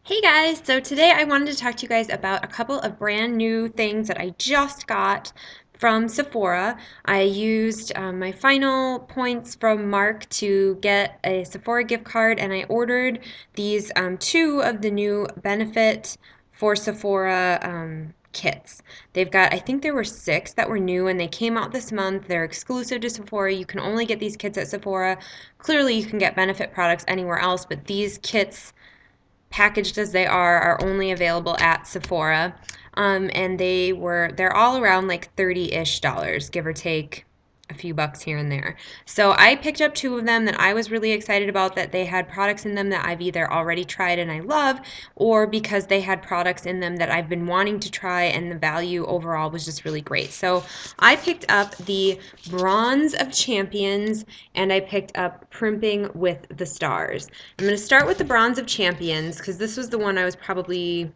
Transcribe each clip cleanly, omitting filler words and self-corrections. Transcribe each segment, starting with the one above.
Hey guys, so today I wanted to talk to you guys about a couple of brand new things that I just got from Sephora. I used my final points from Mark to get a Sephora gift card, and I ordered these two of the new Benefit for Sephora kits. They've got, I think there were six that were new and they came out this month. They're exclusive to Sephora. You can only get these kits at Sephora. Clearly, you can get Benefit products anywhere else, but these kits packaged as they are only available at Sephora. And they're all around like 30-ish dollars, give or take a few bucks here and there. So I picked up two of them that I was really excited about, that they had products in them that I've either already tried and I love, or because they had products in them that I've been wanting to try and the value overall was just really great. So I picked up the Bronze of Champions and I picked up Primping with the Stars. I'm going to start with the Bronze of Champions because this was the one I was probably,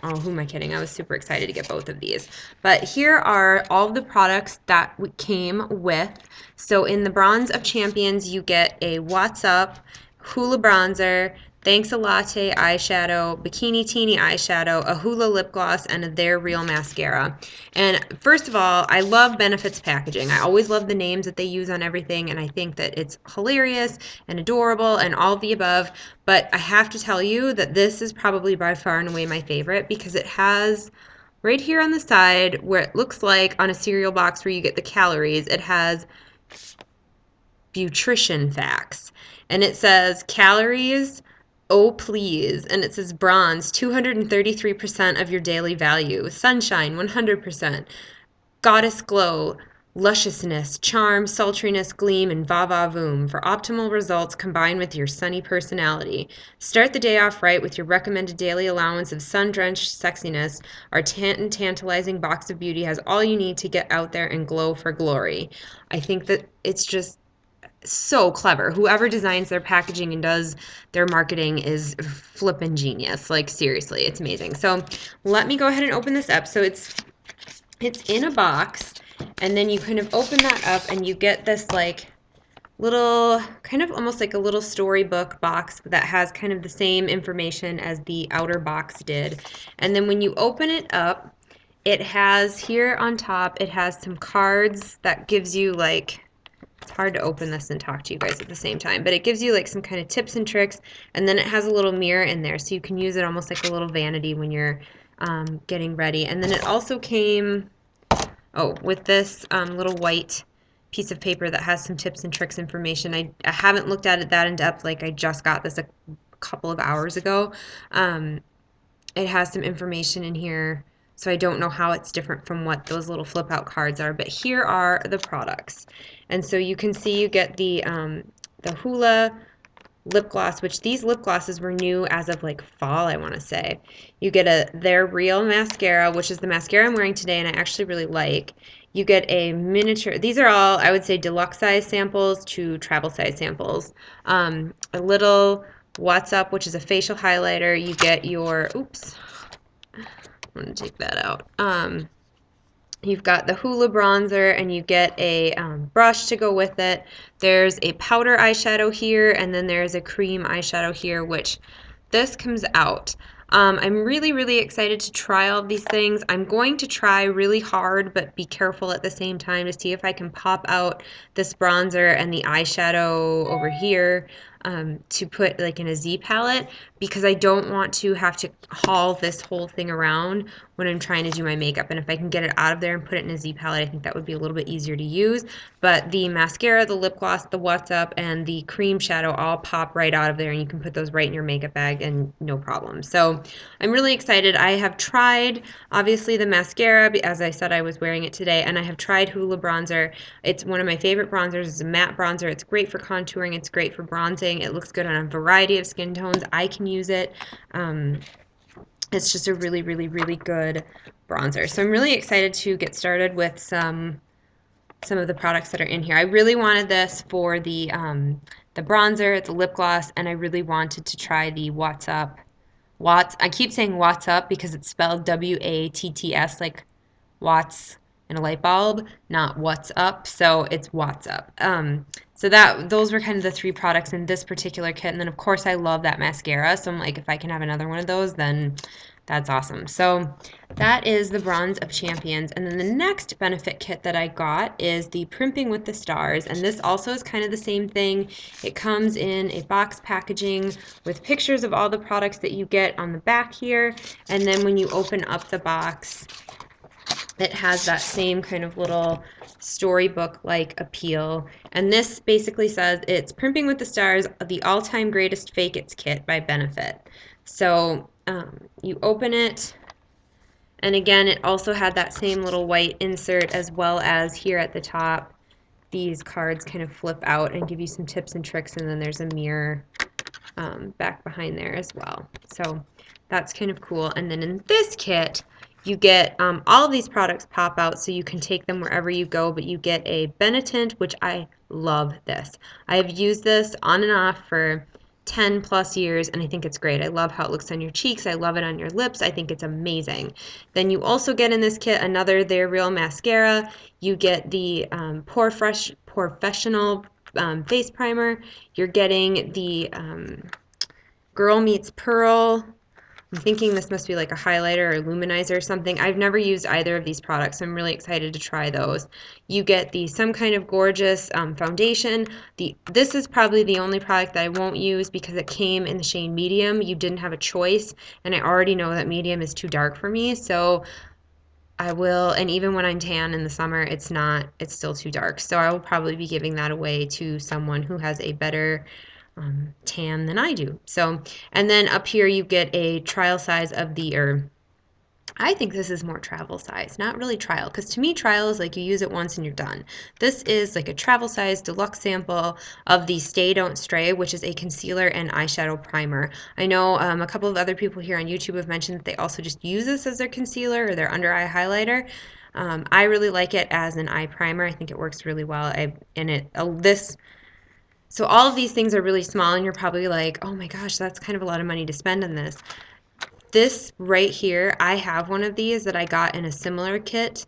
oh, who am I kidding? I was super excited to get both of these. But here are all of the products that came with. So in the Bronze of Champions, you get a What's Up Hula Bronzer, Thanks a Latte eyeshadow, Bikini Teeny eyeshadow, a Hula lip gloss, and a They're Real mascara. And first of all, I love Benefits packaging. I always love the names that they use on everything, and I think that it's hilarious and adorable and all of the above. But I have to tell you that this is probably by far and away my favorite because it has right here on the side where it looks like on a cereal box where you get the calories, it has nutrition facts. And it says calories, oh please. And it says bronze, 233% of your daily value. Sunshine, 100%. Goddess glow, lusciousness, charm, sultriness, gleam, and va-va-voom for optimal results combined with your sunny personality. Start the day off right with your recommended daily allowance of sun-drenched sexiness. Our tantalizing box of beauty has all you need to get out there and glow for glory. I think that it's just so clever. Whoever designs their packaging and does their marketing is flippin' genius. Like seriously, it's amazing. So let me go ahead and open this up. So it's in a box, and then you kind of open that up and you get this like little, kind of almost like a little storybook box that has kind of the same information as the outer box did. And then when you open it up, it has here on top, it has some cards that gives you like, it's hard to open this and talk to you guys at the same time, but it gives you like some kind of tips and tricks, and then it has a little mirror in there so you can use it almost like a little vanity when you're getting ready. And then it also came, oh, with this little white piece of paper that has some tips and tricks information. I haven't looked at it that in depth, like I just got this a couple of hours ago. It has some information in here, so I don't know how it's different from what those little flip out cards are, but here are the products. And so you can see you get the Hula lip gloss, which these lip glosses were new as of like fall, I want to say. You get a They're Real mascara, which is the mascara I'm wearing today and I actually really like. You get a miniature, these are all, I would say, deluxe size samples to travel size samples. A little What's Up, which is a facial highlighter. You get your, oops, I'm going to take that out. You've got the Hula bronzer and you get a brush to go with it. There's a powder eyeshadow here and then there's a cream eyeshadow here, which this comes out. I'm really, really excited to try all of these things. I'm going to try really hard but be careful at the same time to see if I can pop out this bronzer and the eyeshadow over here to put like in a Z palette, because I don't want to have to haul this whole thing around when I'm trying to do my makeup. And if I can get it out of there and put it in a Z palette, I think that would be a little bit easier to use. But the mascara, the lip gloss, the What's Up, and the cream shadow all pop right out of there, and you can put those right in your makeup bag and no problem. So I'm really excited. I have tried, obviously, the mascara. As I said, I was wearing it today, and I have tried Hula bronzer. It's one of my favorite bronzers. It's a matte bronzer. It's great for contouring. It's great for bronzing. It looks good on a variety of skin tones. I can use it. It's just a really, really, really good bronzer. So I'm really excited to get started with some of the products that are in here. I really wanted this for the bronzer, the lip gloss, and I really wanted to try the What's Up. I keep saying What's Up because it's spelled W-A-T-T-S, like Watts in a light bulb, not What's Up. So it's What's Up. So those were kind of the 3 products in this particular kit. And then of course I love that mascara. So I'm like, if I can have another one of those, then that's awesome. So that is the Bronze of Champions. And then the next benefit kit that I got is the Primping with the Stars. And this also is kind of the same thing. It comes in a box packaging with pictures of all the products that you get on the back here. And then when you open up the box, it has that same kind of little storybook-like appeal. And this basically says it's Primping with the Stars, the all-time greatest Fake It's kit by Benefit. So you open it, and again, it also had that same little white insert, as well as here at the top, these cards kind of flip out and give you some tips and tricks, and then there's a mirror back behind there as well. So that's kind of cool. And then in this kit, you get all of these products pop out so you can take them wherever you go, but you get a Benetint, which I love this. I have used this on and off for 10 plus years, and I think it's great. I love how it looks on your cheeks. I love it on your lips. I think it's amazing. Then you also get in this kit another They're Real mascara. You get the Professional face primer. You're getting the Girl Meets Pearl. I'm thinking this must be like a highlighter or luminizer or something. I've never used either of these products, so I'm really excited to try those. You get the Some Kind of Gorgeous foundation. This is probably the only product that I won't use because it came in the shade medium. You didn't have a choice, and I already know that medium is too dark for me, so I will, and even when I'm tan in the summer, it's still too dark. So I will probably be giving that away to someone who has a better tan than I do. So, and then up here you get a trial size of or I think this is more travel size, not really trial, because to me trial is like you use it once and you're done. This is like a travel size deluxe sample of the Stay Don't Stray, which is a concealer and eyeshadow primer. I know a couple of other people here on YouTube have mentioned that they also just use this as their concealer or their under eye highlighter. I really like it as an eye primer. I think it works really well. So all of these things are really small, and you're probably like, oh my gosh, that's kind of a lot of money to spend on this. This right here, I have one of these that I got in a similar kit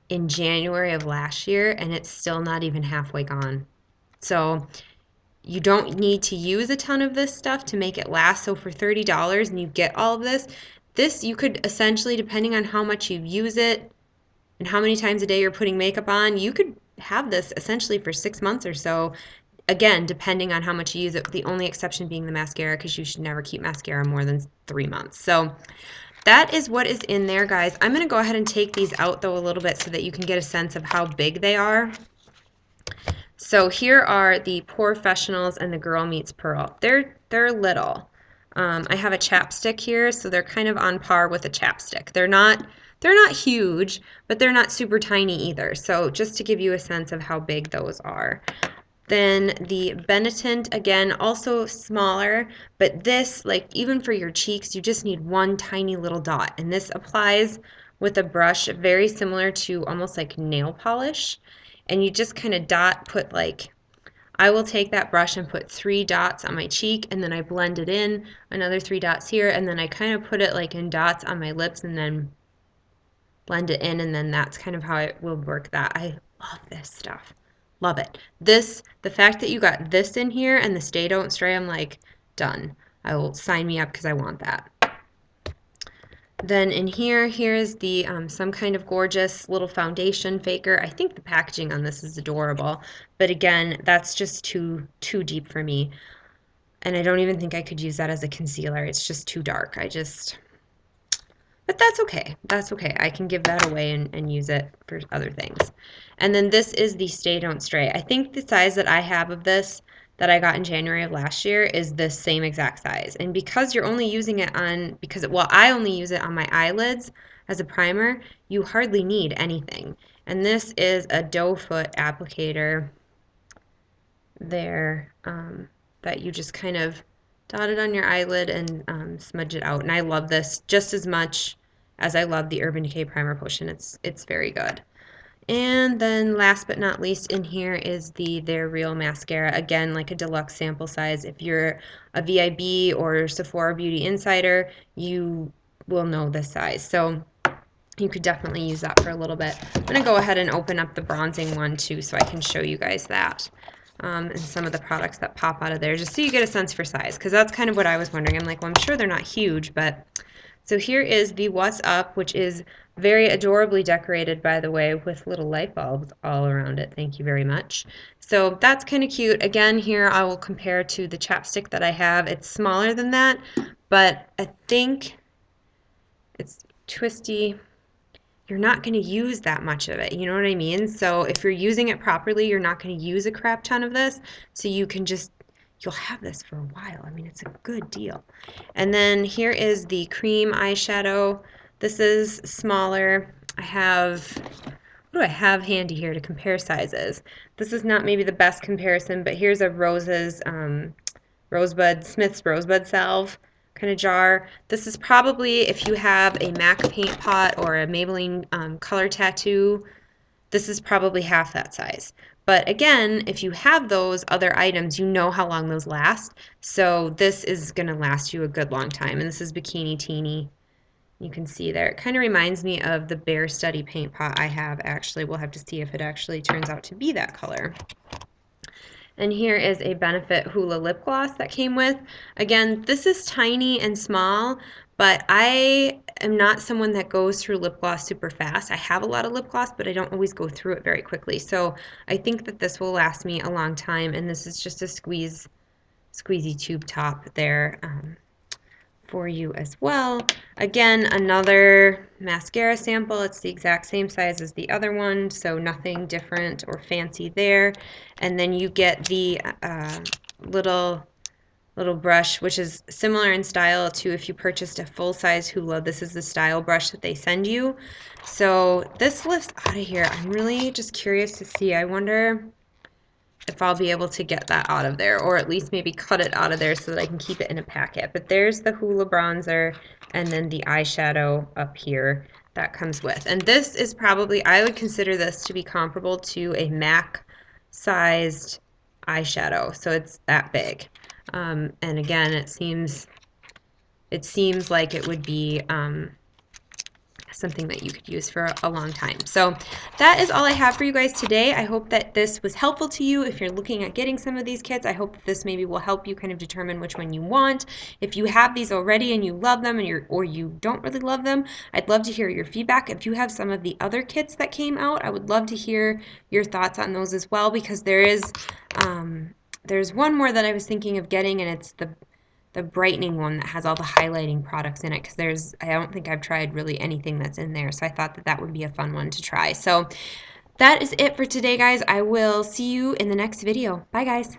in January of last year, and it's still not even halfway gone. So you don't need to use a ton of this stuff to make it last. So for $30 and you get all of this you could essentially, depending on how much you use it and how many times a day you're putting makeup on, you could have this essentially for 6 months or so. Again, depending on how much you use it, the only exception being the mascara, because you should never keep mascara more than 3 months. So that is what is in there, guys. I'm going to go ahead and take these out, though, a little bit so that you can get a sense of how big they are. So here are the Professionals and the Girl Meets Pearl. They're little. I have a chapstick here, so they're kind of on par with a chapstick. They're not huge, but they're not super tiny either. So just to give you a sense of how big those are. Then the Benetint, again, also smaller, but this, like even for your cheeks, you just need one tiny little dot. And this applies with a brush very similar to almost like nail polish. And you just kind of put like, I will take that brush and put 3 dots on my cheek, and then I blend it in, another 3 dots here, and then I kind of put it like in dots on my lips and then blend it in, and then that's kind of how it will work that. I love this stuff. Love it. The fact that you got this in here and the Stay Don't Stray, I'm like, done. I will sign me up because I want that. Then in here's the Some Kind of Gorgeous little foundation faker. I think the packaging on this is adorable, but again, that's just too deep for me. And I don't even think I could use that as a concealer. It's just too dark. But that's okay. That's okay. I can give that away and use it for other things. And then this is the Stay Don't Stray. I think the size that I have of this that I got in January of last year is the same exact size. And because you're only using it I only use it on my eyelids as a primer, you hardly need anything. And this is a doe foot applicator there that you just kind of dot it on your eyelid and smudge it out. And I love this just as much as I love the Urban Decay Primer Potion. It's very good. And then last but not least in here is the They're Real mascara. Again, like a deluxe sample size. If you're a VIB or Sephora Beauty Insider, you will know this size. So you could definitely use that for a little bit. I'm going to go ahead and open up the bronzing one too so I can show you guys that. and some of the products that pop out of there, just so you get a sense for size, because that's kind of what I was wondering. I'm like, well, I'm sure they're not huge, but so here is the What's Up, which is very adorably decorated, by the way, with little light bulbs all around it. Thank you very much. So that's kind of cute. Again, here I will compare to the chapstick that I have. It's smaller than that, but I think it's twisty. You're not going to use that much of it. You know what I mean? So if you're using it properly, you're not going to use a crap ton of this. So you can just, you'll have this for a while. I mean, it's a good deal. And then here is the cream eyeshadow. This is smaller. I have, what do I have handy here to compare sizes? This is not maybe the best comparison, but here's a Smith's Rosebud Salve kind of jar. This is probably, if you have a MAC paint pot or a Maybelline color tattoo, this is probably half that size. But again, if you have those other items, you know how long those last. So this is going to last you a good long time. And this is Bikini Teeny. You can see there. It kind of reminds me of the Bare Study paint pot I have, actually. We'll have to see if it actually turns out to be that color. And here is a Benefit Hoola lip gloss that came with. Again, this is tiny and small, but I am not someone that goes through lip gloss super fast. I have a lot of lip gloss, but I don't always go through it very quickly. So I think that this will last me a long time, and this is just a squeezy tube top there. For you as well. Again, another mascara sample. It's the exact same size as the other one, so nothing different or fancy there. And then you get the little brush, which is similar in style to if you purchased a full-size Hoola. This is the style brush that they send you. So this lifts out of here. I'm really just curious to see. I wonder if I'll be able to get that out of there, or at least maybe cut it out of there so that I can keep it in a packet. But there's the Hoola bronzer and then the eyeshadow up here that comes with. And this is probably, I would consider this to be comparable to a MAC sized eyeshadow. So it's that big. And again, it seems like it would be something that you could use for a long time. So that is all I have for you guys today. I hope that this was helpful to you. If you're looking at getting some of these kits, I hope that this maybe will help you kind of determine which one you want. If you have these already and you love them, and or you don't really love them, I'd love to hear your feedback. If you have some of the other kits that came out, I would love to hear your thoughts on those as well, because there's one more that I was thinking of getting, and it's the brightening one that has all the highlighting products in it, because I don't think I've tried really anything that's in there, so I thought that that would be a fun one to try. So that is it for today, guys. I will see you in the next video. Bye, guys.